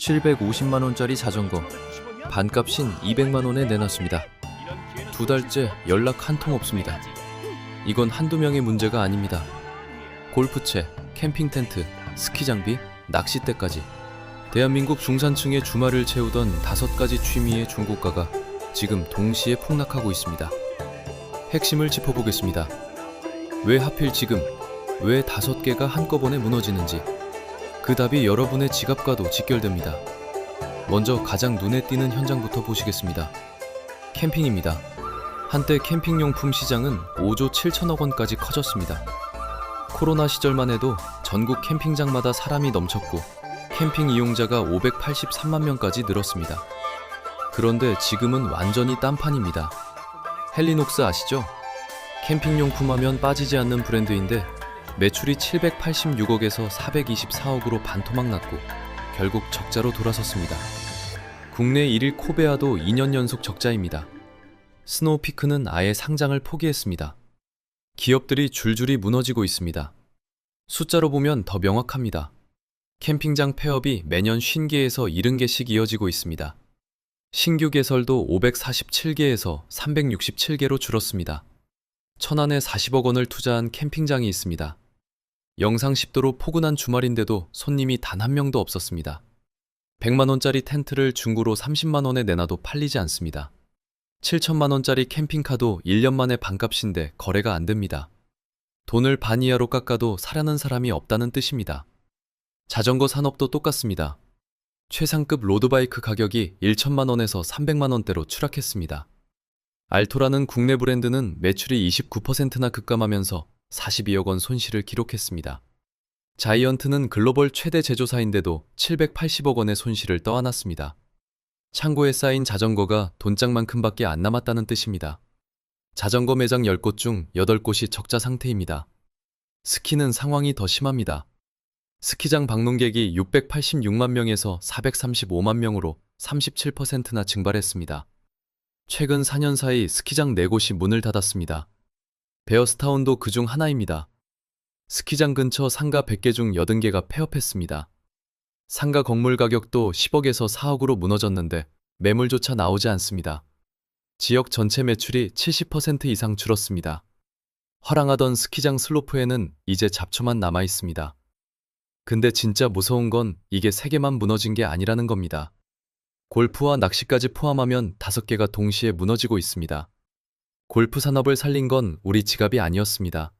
750만원짜리 자전거 반값인 200만원에 내놨습니다. 2달째 연락 한 통 없습니다. 이건 한두 명의 문제가 아닙니다. 골프채, 캠핑 텐트, 스키 장비, 낚싯대까지 대한민국 중산층의 주말을 채우던 5가지 취미의 중고가가 지금 동시에 폭락하고 있습니다. 핵심을 짚어보겠습니다. 왜 하필 지금, 왜 5개가 한꺼번에 무너지는지 그 답이 여러분의 지갑과도 직결됩니다. 먼저 가장 눈에 띄는 현장부터 보시겠습니다. 캠핑입니다. 한때 캠핑용품 시장은 5조 7천억 원까지 커졌습니다. 코로나 시절만 해도 전국 캠핑장마다 사람이 넘쳤고 캠핑 이용자가 583만 명까지 늘었습니다. 그런데 지금은 완전히 딴판입니다. 헬리녹스 아시죠? 캠핑용품 하면 빠지지 않는 브랜드인데 매출이 786억에서 424억으로 반토막 났고 결국 적자로 돌아섰습니다. 국내 1위 코베아도 2년 연속 적자입니다. 스노우피크는 아예 상장을 포기했습니다. 기업들이 줄줄이 무너지고 있습니다. 숫자로 보면 더 명확합니다. 캠핑장 폐업이 매년 50개에서 70개씩 이어지고 있습니다. 신규 개설도 547개에서 367개로 줄었습니다. 천안에 40억 원을 투자한 캠핑장이 있습니다. 영상 10도로 포근한 주말인데도 손님이 단 한 명도 없었습니다. 100만 원짜리 텐트를 중고로 30만 원에 내놔도 팔리지 않습니다. 7천만 원짜리 캠핑카도 1년 만에 반값인데 거래가 안 됩니다. 돈을 반 이하로 깎아도 사려는 사람이 없다는 뜻입니다. 자전거 산업도 똑같습니다. 최상급 로드바이크 가격이 1천만 원에서 300만 원대로 추락했습니다. 알토라는 국내 브랜드는 매출이 29%나 급감하면서 42억 원 손실을 기록했습니다. 자이언트는 글로벌 최대 제조사인데도 780억 원의 손실을 떠안았습니다. 창고에 쌓인 자전거가 돈장만큼밖에 안 남았다는 뜻입니다. 자전거 매장 10곳 중 8곳이 적자 상태입니다. 스키는 상황이 더 심합니다. 스키장 방문객이 686만 명에서 435만 명으로 37%나 증발했습니다. 최근 4년 사이 스키장 4곳이 문을 닫았습니다. 베어스타운도 그중 하나입니다. 스키장 근처 상가 100개 중 80개가 폐업했습니다. 상가 건물 가격도 10억에서 4억으로 무너졌는데 매물조차 나오지 않습니다. 지역 전체 매출이 70% 이상 줄었습니다. 화랑하던 스키장 슬로프에는 이제 잡초만 남아 있습니다. 근데 진짜 무서운 건 이게 3개만 무너진 게 아니라는 겁니다. 골프와 낚시까지 포함하면 5개가 동시에 무너지고 있습니다. 골프 산업을 살린 건 우리 지갑이 아니었습니다.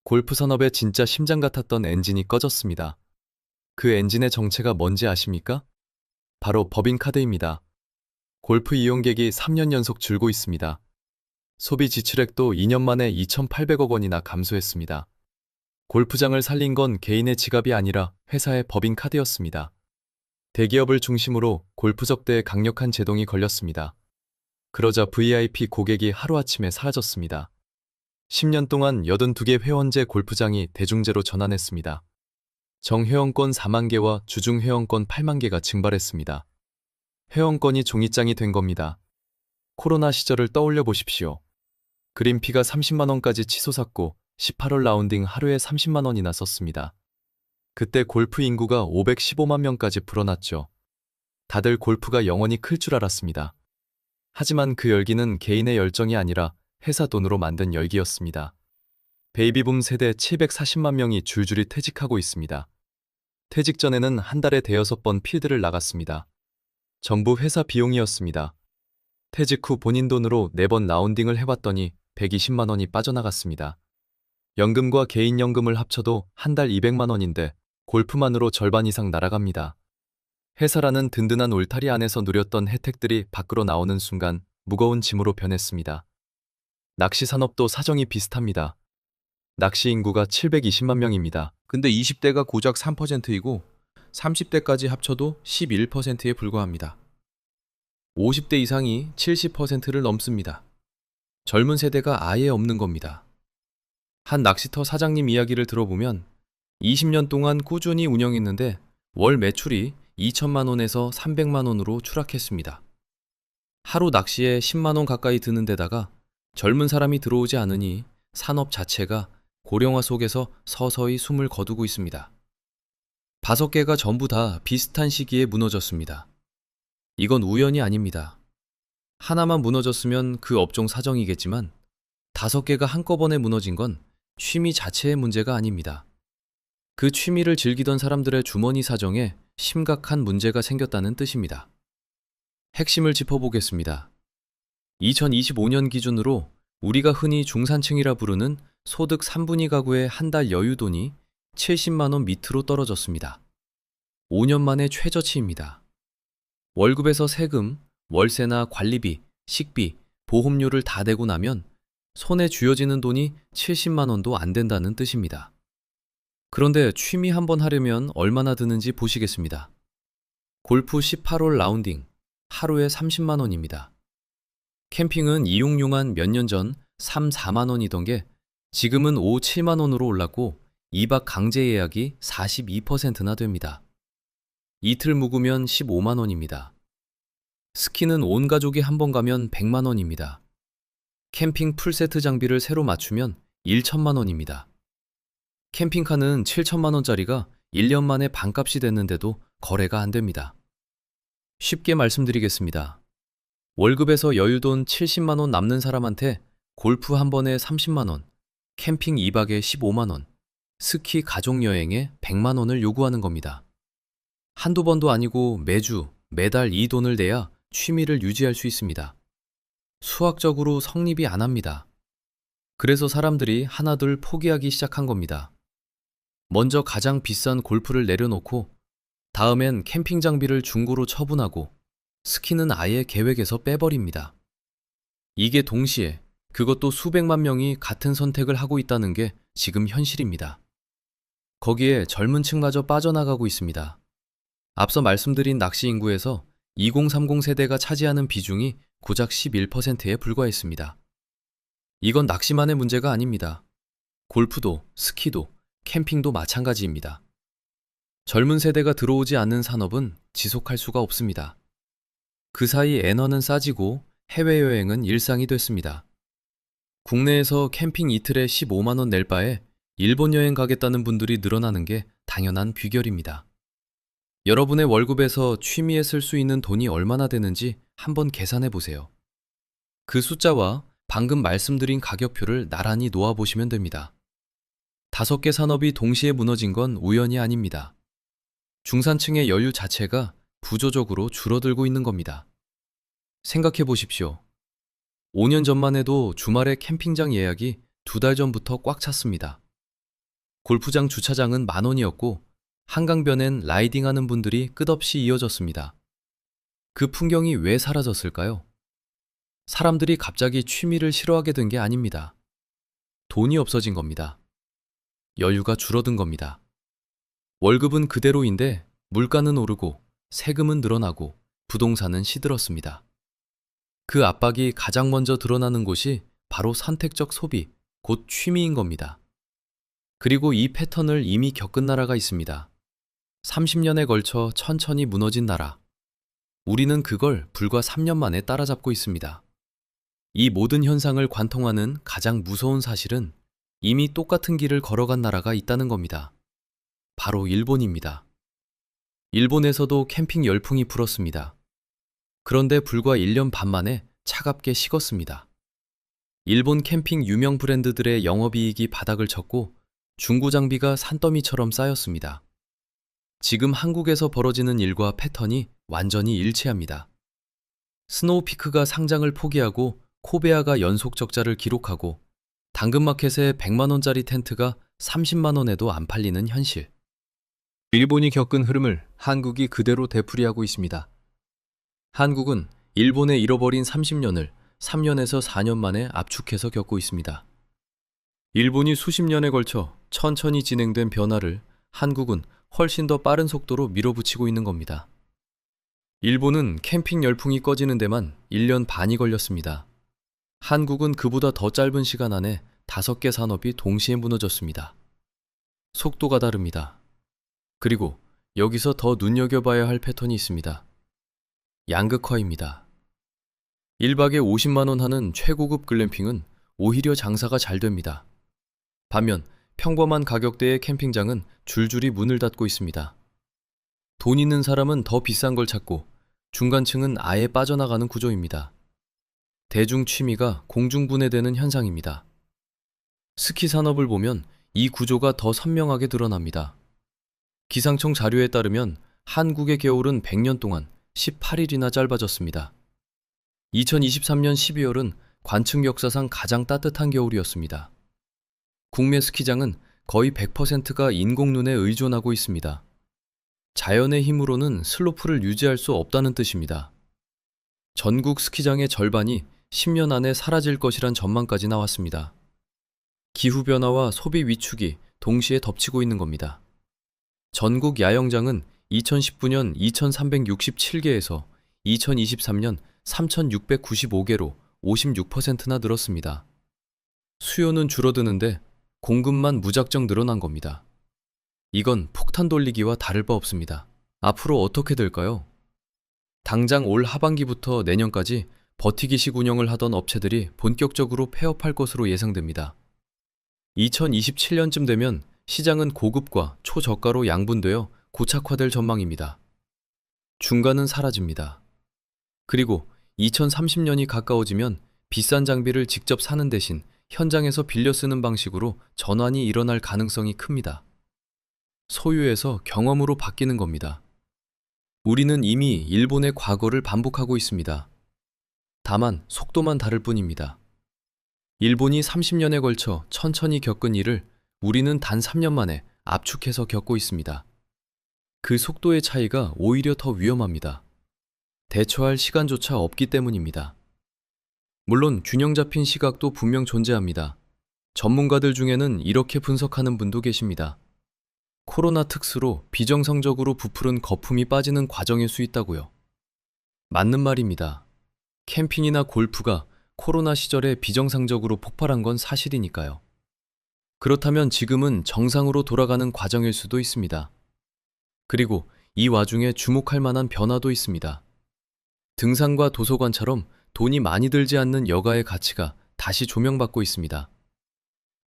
골프 산업의 진짜 심장 같았던 엔진이 꺼졌습니다. 그 엔진의 정체가 뭔지 아십니까? 바로 법인카드입니다. 골프 이용객이 3년 연속 줄고 있습니다. 소비 지출액도 2년 만에 2,800억 원이나 감소했습니다. 골프장을 살린 건 개인의 지갑이 아니라 회사의 법인카드였습니다. 대기업을 중심으로 골프 적대에 강력한 제동이 걸렸습니다. 그러자 VIP 고객이 하루아침에 사라졌습니다. 10년 동안 82개 회원제 골프장이 대중제로 전환했습니다. 정회원권 4만 개와 주중 회원권 8만 개가 증발했습니다. 회원권이 종이장이 된 겁니다. 코로나 시절을 떠올려 보십시오. 그린피가 30만 원까지 치솟았고 18홀 라운딩 하루에 30만 원이나 썼습니다. 그때 골프 인구가 515만 명까지 불어났죠. 다들 골프가 영원히 클 줄 알았습니다. 하지만 그 열기는 개인의 열정이 아니라 회사 돈으로 만든 열기였습니다. 베이비붐 세대 740만 명이 줄줄이 퇴직하고 있습니다. 퇴직 전에는 한 달에 5번 필드를 나갔습니다. 전부 회사 비용이었습니다. 퇴직 후 본인 돈으로 4번 라운딩을 해봤더니 120만 원이 빠져나갔습니다. 연금과 개인연금을 합쳐도 한 달 200만 원인데 골프만으로 절반 이상 날아갑니다. 회사라는 든든한 울타리 안에서 누렸던 혜택들이 밖으로 나오는 순간 무거운 짐으로 변했습니다. 낚시 산업도 사정이 비슷합니다. 낚시 인구가 720만 명입니다. 근데 20대가 고작 3%이고 30대까지 합쳐도 11%에 불과합니다. 50대 이상이 70%를 넘습니다. 젊은 세대가 아예 없는 겁니다. 한 낚시터 사장님 이야기를 들어보면 20년 동안 꾸준히 운영했는데 월 매출이 2천만 원에서 300만 원으로 추락했습니다. 하루 낚시에 10만 원 가까이 드는 데다가 젊은 사람이 들어오지 않으니 산업 자체가 고령화 속에서 서서히 숨을 거두고 있습니다. 5개가 전부 다 비슷한 시기에 무너졌습니다. 이건 우연이 아닙니다. 하나만 무너졌으면 그 업종 사정이겠지만 5개가 한꺼번에 무너진 건 취미 자체의 문제가 아닙니다. 그 취미를 즐기던 사람들의 주머니 사정에 심각한 문제가 생겼다는 뜻입니다. 핵심을 짚어보겠습니다. 2025년 기준으로 우리가 흔히 중산층이라 부르는 소득 3분위 가구의 한 달 여유돈이 70만 원 밑으로 떨어졌습니다. 5년 만에 최저치입니다. 월급에서 세금, 월세나 관리비, 식비, 보험료를 다 대고 나면 손에 쥐어지는 돈이 70만 원도 안 된다는 뜻입니다. 그런데 취미 한번 하려면 얼마나 드는지 보시겠습니다. 골프 18홀 라운딩, 하루에 30만 원입니다. 캠핑은 이용료만 몇 년 전 3, 4만 원이던 게 지금은 5, 7만 원으로 올랐고 2박 강제 예약이 42%나 됩니다. 이틀 묵으면 15만 원입니다. 스키는 온 가족이 한 번 가면 100만 원입니다. 캠핑 풀세트 장비를 새로 맞추면 1천만 원입니다. 캠핑카는 7천만 원짜리가 1년 만에 반값이 됐는데도 거래가 안 됩니다. 쉽게 말씀드리겠습니다. 월급에서 여유돈 70만 원 남는 사람한테 골프 한 번에 30만 원, 캠핑 2박에 15만 원, 스키 가족여행에 100만 원을 요구하는 겁니다. 한두 번도 아니고 매주, 매달 이 돈을 내야 취미를 유지할 수 있습니다. 수학적으로 성립이 안 합니다. 그래서 사람들이 하나둘 포기하기 시작한 겁니다. 먼저 가장 비싼 골프를 내려놓고 다음엔 캠핑 장비를 중고로 처분하고 스키는 아예 계획에서 빼버립니다. 이게 동시에 그것도 수백만 명이 같은 선택을 하고 있다는 게 지금 현실입니다. 거기에 젊은 층마저 빠져나가고 있습니다. 앞서 말씀드린 낚시 인구에서 2030 세대가 차지하는 비중이 고작 11%에 불과했습니다. 이건 낚시만의 문제가 아닙니다. 골프도, 스키도, 캠핑도 마찬가지입니다. 젊은 세대가 들어오지 않는 산업은 지속할 수가 없습니다. 그 사이 엔화는 싸지고 해외여행은 일상이 됐습니다. 국내에서 캠핑 이틀에 15만 원 낼 바에 일본 여행 가겠다는 분들이 늘어나는 게 당연한 비결입니다. 여러분의 월급에서 취미에 쓸 수 있는 돈이 얼마나 되는지 한번 계산해 보세요. 그 숫자와 방금 말씀드린 가격표를 나란히 놓아보시면 됩니다. 5개 산업이 동시에 무너진 건 우연이 아닙니다. 중산층의 여유 자체가 구조적으로 줄어들고 있는 겁니다. 생각해 보십시오. 5년 전만 해도 주말에 캠핑장 예약이 2달 전부터 꽉 찼습니다. 골프장 주차장은 10,000원이었고 한강변엔 라이딩하는 분들이 끝없이 이어졌습니다. 그 풍경이 왜 사라졌을까요? 사람들이 갑자기 취미를 싫어하게 된 게 아닙니다. 돈이 없어진 겁니다. 여유가 줄어든 겁니다. 월급은 그대로인데 물가는 오르고 세금은 늘어나고 부동산은 시들었습니다. 그 압박이 가장 먼저 드러나는 곳이 바로 선택적 소비, 곧 취미인 겁니다. 그리고 이 패턴을 이미 겪은 나라가 있습니다. 30년에 걸쳐 천천히 무너진 나라. 우리는 그걸 불과 3년 만에 따라잡고 있습니다. 이 모든 현상을 관통하는 가장 무서운 사실은 이미 똑같은 길을 걸어간 나라가 있다는 겁니다. 바로 일본입니다. 일본에서도 캠핑 열풍이 불었습니다. 그런데 불과 1년 반 만에 차갑게 식었습니다. 일본 캠핑 유명 브랜드들의 영업이익이 바닥을 쳤고 중고 장비가 산더미처럼 쌓였습니다. 지금 한국에서 벌어지는 일과 패턴이 완전히 일치합니다. 스노우피크가 상장을 포기하고 코베아가 연속 적자를 기록하고 당근마켓에 100만 원짜리 텐트가 30만 원에도 안 팔리는 현실. 일본이 겪은 흐름을 한국이 그대로 되풀이하고 있습니다. 한국은 일본의 잃어버린 30년을 3년에서 4년 만에 압축해서 겪고 있습니다. 일본이 수십 년에 걸쳐 천천히 진행된 변화를 한국은 훨씬 더 빠른 속도로 밀어붙이고 있는 겁니다. 일본은 캠핑 열풍이 꺼지는 데만 1년 반이 걸렸습니다. 한국은 그보다 더 짧은 시간 안에 5개 산업이 동시에 무너졌습니다. 속도가 다릅니다. 그리고 여기서 더 눈여겨봐야 할 패턴이 있습니다. 양극화입니다. 1박에 50만 원 하는 최고급 글램핑은 오히려 장사가 잘 됩니다. 반면 평범한 가격대의 캠핑장은 줄줄이 문을 닫고 있습니다. 돈 있는 사람은 더 비싼 걸 찾고 중간층은 아예 빠져나가는 구조입니다. 대중 취미가 공중분해되는 현상입니다. 스키 산업을 보면 이 구조가 더 선명하게 드러납니다. 기상청 자료에 따르면 한국의 겨울은 100년 동안 18일이나 짧아졌습니다. 2023년 12월은 관측 역사상 가장 따뜻한 겨울이었습니다. 국내 스키장은 거의 100%가 인공눈에 의존하고 있습니다. 자연의 힘으로는 슬로프를 유지할 수 없다는 뜻입니다. 전국 스키장의 절반이 10년 안에 사라질 것이란 전망까지 나왔습니다. 기후변화와 소비 위축이 동시에 덮치고 있는 겁니다. 전국 야영장은 2019년 2367개에서 2023년 3695개로 56%나 늘었습니다. 수요는 줄어드는데 공급만 무작정 늘어난 겁니다. 이건 폭탄 돌리기와 다를 바 없습니다. 앞으로 어떻게 될까요? 당장 올 하반기부터 내년까지 버티기식 운영을 하던 업체들이 본격적으로 폐업할 것으로 예상됩니다. 2027년쯤 되면 시장은 고급과 초저가로 양분되어 고착화될 전망입니다. 중간은 사라집니다. 그리고 2030년이 가까워지면 비싼 장비를 직접 사는 대신 현장에서 빌려 쓰는 방식으로 전환이 일어날 가능성이 큽니다. 소유에서 경험으로 바뀌는 겁니다. 우리는 이미 일본의 과거를 반복하고 있습니다. 다만 속도만 다를 뿐입니다. 일본이 30년에 걸쳐 천천히 겪은 일을 우리는 단 3년 만에 압축해서 겪고 있습니다. 그 속도의 차이가 오히려 더 위험합니다. 대처할 시간조차 없기 때문입니다. 물론 균형 잡힌 시각도 분명 존재합니다. 전문가들 중에는 이렇게 분석하는 분도 계십니다. 코로나 특수로 비정상적으로 부풀은 거품이 빠지는 과정일 수 있다고요. 맞는 말입니다. 캠핑이나 골프가 코로나 시절에 비정상적으로 폭발한 건 사실이니까요. 그렇다면 지금은 정상으로 돌아가는 과정일 수도 있습니다. 그리고 이 와중에 주목할 만한 변화도 있습니다. 등산과 도서관처럼 돈이 많이 들지 않는 여가의 가치가 다시 조명받고 있습니다.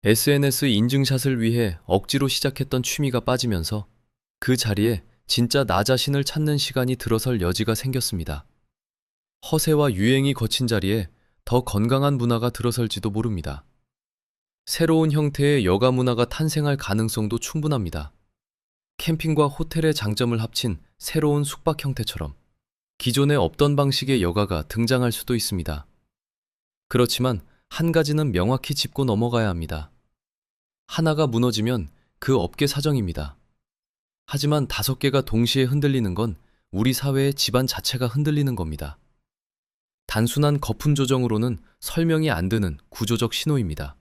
SNS 인증샷을 위해 억지로 시작했던 취미가 빠지면서 그 자리에 진짜 나 자신을 찾는 시간이 들어설 여지가 생겼습니다. 허세와 유행이 거친 자리에 더 건강한 문화가 들어설지도 모릅니다. 새로운 형태의 여가 문화가 탄생할 가능성도 충분합니다. 캠핑과 호텔의 장점을 합친 새로운 숙박 형태처럼 기존에 없던 방식의 여가가 등장할 수도 있습니다. 그렇지만 한 가지는 명확히 짚고 넘어가야 합니다. 하나가 무너지면 그 업계 사정입니다. 하지만 5개가 동시에 흔들리는 건 우리 사회의 집안 자체가 흔들리는 겁니다. 단순한 거품 조정으로는 설명이 안 되는 구조적 신호입니다.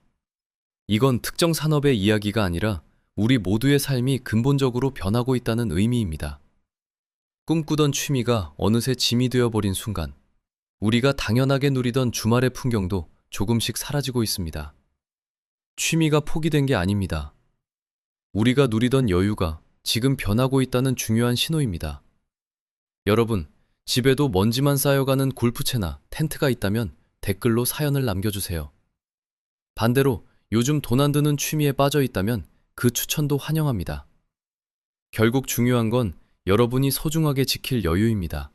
이건 특정 산업의 이야기가 아니라 우리 모두의 삶이 근본적으로 변하고 있다는 의미입니다. 꿈꾸던 취미가 어느새 짐이 되어버린 순간, 우리가 당연하게 누리던 주말의 풍경도 조금씩 사라지고 있습니다. 취미가 포기된 게 아닙니다. 우리가 누리던 여유가 지금 변하고 있다는 중요한 신호입니다. 여러분, 집에도 먼지만 쌓여가는 골프채나 텐트가 있다면 댓글로 사연을 남겨주세요. 반대로 요즘 돈 안 드는 취미에 빠져 있다면 그 추천도 환영합니다. 결국 중요한 건 여러분이 소중하게 지킬 여유입니다.